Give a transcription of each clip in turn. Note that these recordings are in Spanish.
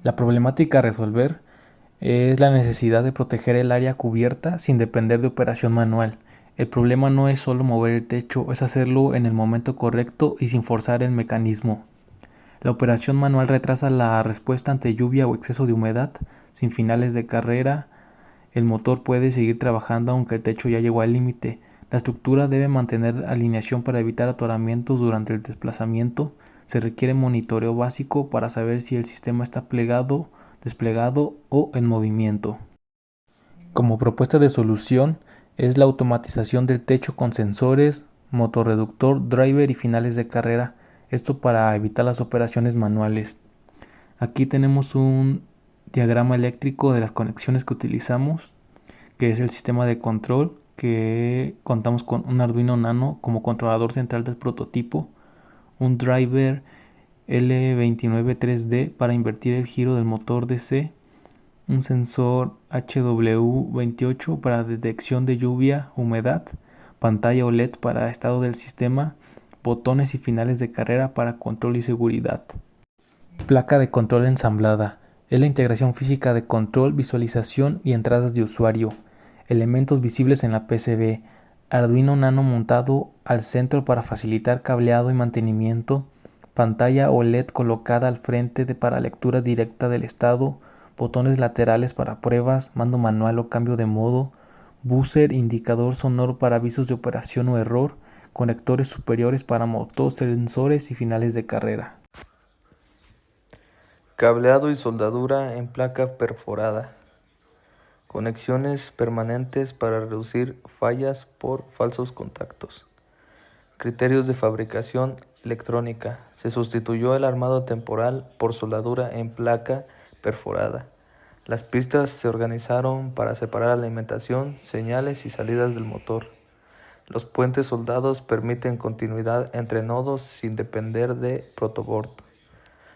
La problemática a resolver es la necesidad de proteger el área cubierta sin depender de operación manual. El problema no es solo mover el techo, es hacerlo en el momento correcto y sin forzar el mecanismo. La operación manual retrasa la respuesta ante lluvia o exceso de humedad. Sin finales de carrera, el motor puede seguir trabajando aunque el techo ya llegó al límite. La estructura debe mantener alineación para evitar atoramientos durante el desplazamiento. Se requiere monitoreo básico para saber si el sistema está plegado, desplegado o en movimiento. Como propuesta de solución es la automatización del techo con sensores, motorreductor, driver y finales de carrera. Esto para evitar las operaciones manuales. Aquí tenemos un diagrama eléctrico de las conexiones que utilizamos, que es el sistema de control, que contamos con un Arduino Nano como controlador central del prototipo, un driver L293D para invertir el giro del motor DC, un sensor HW28 para detección de lluvia, humedad, pantalla OLED para estado del sistema, botones y finales de carrera para control y seguridad. Placa de control ensamblada. Es la integración física de control, visualización y entradas de usuario. Elementos visibles en la PCB. Arduino Nano montado al centro para facilitar cableado y mantenimiento. Pantalla OLED colocada al frente para lectura directa del estado. Botones laterales para pruebas, mando manual o cambio de modo. Buzzer, indicador sonoro para avisos de operación o error. Conectores superiores para motor, sensores y finales de carrera. Cableado y soldadura en placa perforada. Conexiones permanentes para reducir fallas por falsos contactos. Criterios de fabricación electrónica. Se sustituyó el armado temporal por soldadura en placa perforada. Las pistas se organizaron para separar alimentación, señales y salidas del motor. Los puentes soldados permiten continuidad entre nodos sin depender de protoboard.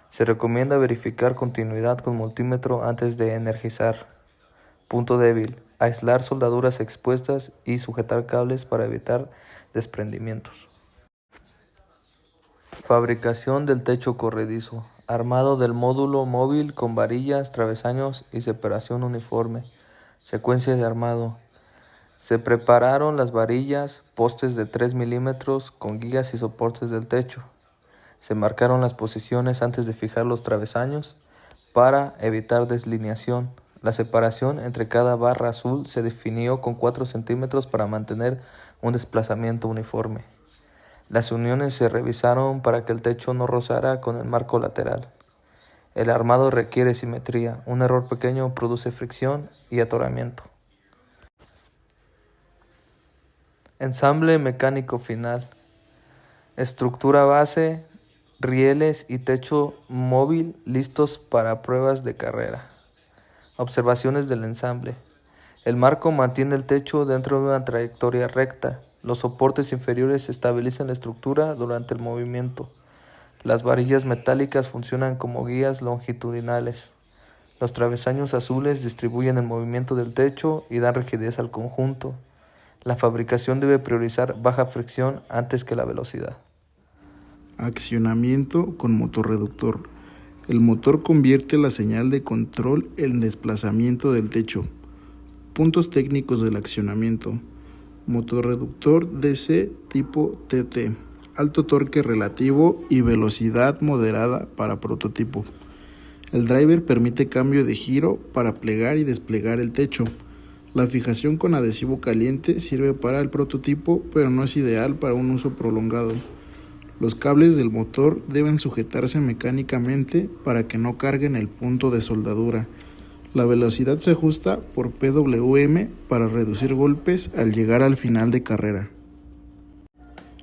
Se recomienda verificar continuidad con multímetro antes de energizar. Punto débil: aislar soldaduras expuestas y sujetar cables para evitar desprendimientos. Fabricación del techo corredizo. Armado del módulo móvil con varillas, travesaños y separación uniforme. Secuencia de armado. Se prepararon las varillas, postes de 3 milímetros con guías y soportes del techo. Se marcaron las posiciones antes de fijar los travesaños para evitar deslineación. La separación entre cada barra azul se definió con 4 centímetros para mantener un desplazamiento uniforme. Las uniones se revisaron para que el techo no rozara con el marco lateral. El armado requiere simetría. Un error pequeño produce fricción y atoramiento. Ensamble mecánico final. Estructura base, rieles y techo móvil listos para pruebas de carrera. Observaciones del ensamble. El marco mantiene el techo dentro de una trayectoria recta. Los soportes inferiores estabilizan la estructura durante el movimiento. Las varillas metálicas funcionan como guías longitudinales. Los travesaños azules distribuyen el movimiento del techo y dan rigidez al conjunto. La fabricación debe priorizar baja fricción antes que la velocidad. Accionamiento con motor reductor. El motor convierte la señal de control en desplazamiento del techo. Puntos técnicos del accionamiento. Motor reductor DC tipo TT. Alto torque relativo y velocidad moderada para prototipo. El driver permite cambio de giro para plegar y desplegar el techo. La fijación con adhesivo caliente sirve para el prototipo, pero no es ideal para un uso prolongado. Los cables del motor deben sujetarse mecánicamente para que no carguen el punto de soldadura. La velocidad se ajusta por PWM para reducir golpes al llegar al final de carrera.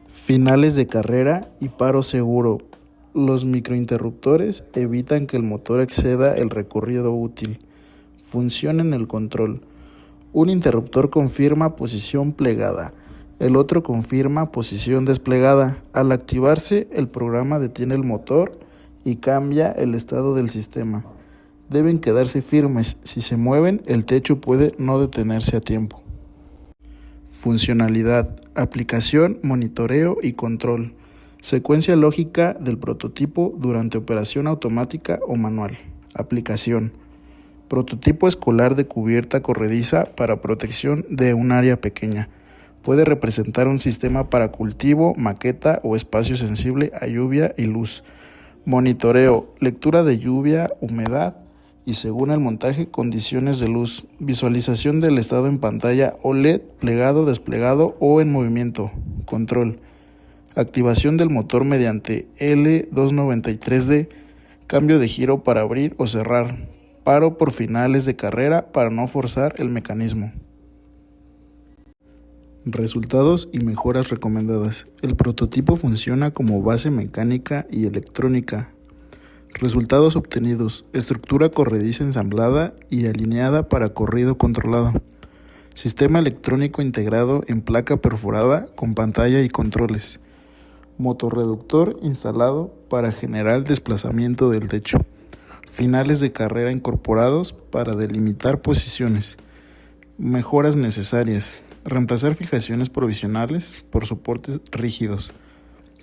Finales de carrera y paro seguro. Los microinterruptores evitan que el motor exceda el recorrido útil. Función en el control. Un interruptor confirma posición plegada. El otro confirma posición desplegada. Al activarse, el programa detiene el motor y cambia el estado del sistema. Deben quedarse firmes. Si se mueven, el techo puede no detenerse a tiempo. Funcionalidad: aplicación, monitoreo y control. Secuencia lógica del prototipo durante operación automática o manual. Aplicación: prototipo escolar de cubierta corrediza para protección de un área pequeña. Puede representar un sistema para cultivo, maqueta o espacio sensible a lluvia y luz. Monitoreo: lectura de lluvia, humedad y, según el montaje, condiciones de luz. Visualización del estado en pantalla OLED, plegado, desplegado o en movimiento. Control: activación del motor mediante L293D, cambio de giro para abrir o cerrar, paro por finales de carrera para no forzar el mecanismo. Resultados y mejoras recomendadas. El prototipo funciona como base mecánica y electrónica. Resultados obtenidos: estructura corrediza ensamblada y alineada para corrido controlado. Sistema electrónico integrado en placa perforada con pantalla y controles. Motorreductor instalado para generar desplazamiento del techo. Finales de carrera incorporados para delimitar posiciones. Mejoras necesarias: reemplazar fijaciones provisionales por soportes rígidos.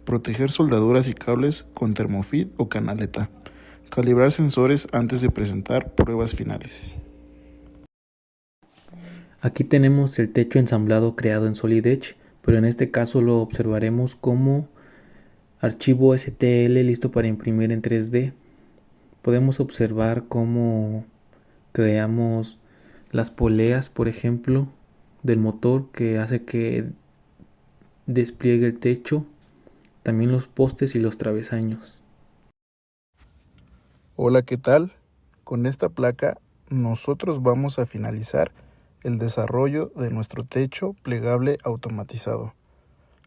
Proteger soldaduras y cables con termofit o canaleta. Calibrar sensores antes de presentar pruebas finales. Aquí tenemos el techo ensamblado creado en Solid Edge, pero en este caso lo observaremos como archivo STL listo para imprimir en 3D. Podemos observar cómo creamos las poleas, por ejemplo, del motor que hace que despliegue el techo, también los postes y los travesaños. Hola, ¿qué tal? Con esta placa nosotros vamos a finalizar el desarrollo de nuestro techo plegable automatizado.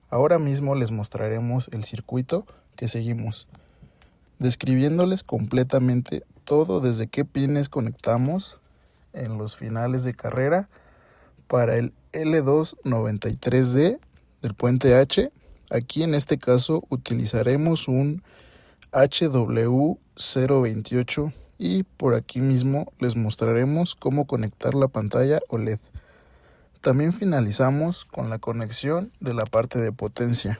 Ahora mismo les mostraremos el circuito que seguimos, describiéndoles completamente todo desde qué pines conectamos en los finales de carrera para el L293D del puente H. Aquí en este caso utilizaremos un HW028 y por aquí mismo les mostraremos cómo conectar la pantalla OLED. También finalizamos con la conexión de la parte de potencia.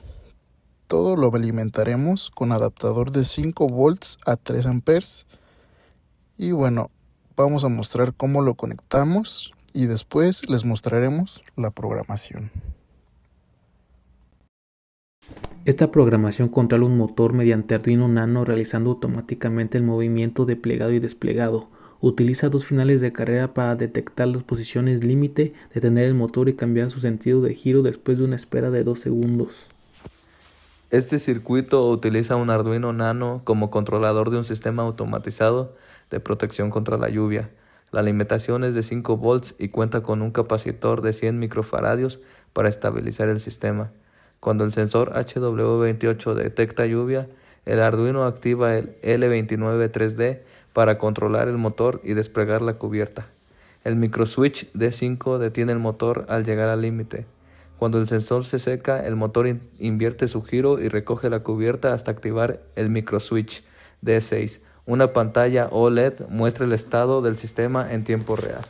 Todo lo alimentaremos con adaptador de 5 volts a 3 amperes. Y bueno, vamos a mostrar cómo lo conectamos y después les mostraremos la programación. Esta programación controla un motor mediante Arduino Nano realizando automáticamente el movimiento de plegado y desplegado. Utiliza dos finales de carrera para detectar las posiciones límite, detener el motor y cambiar su sentido de giro después de una espera de 2 segundos. Este circuito utiliza un Arduino Nano como controlador de un sistema automatizado de protección contra la lluvia. La alimentación es de 5 volts y cuenta con un capacitor de 100 microfaradios para estabilizar el sistema. Cuando el sensor HW28 detecta lluvia, el Arduino activa el L293D para controlar el motor y desplegar la cubierta. El microswitch D5 detiene el motor al llegar al límite. Cuando el sensor se seca, el motor invierte su giro y recoge la cubierta hasta activar el microswitch D6. Una pantalla OLED muestra el estado del sistema en tiempo real.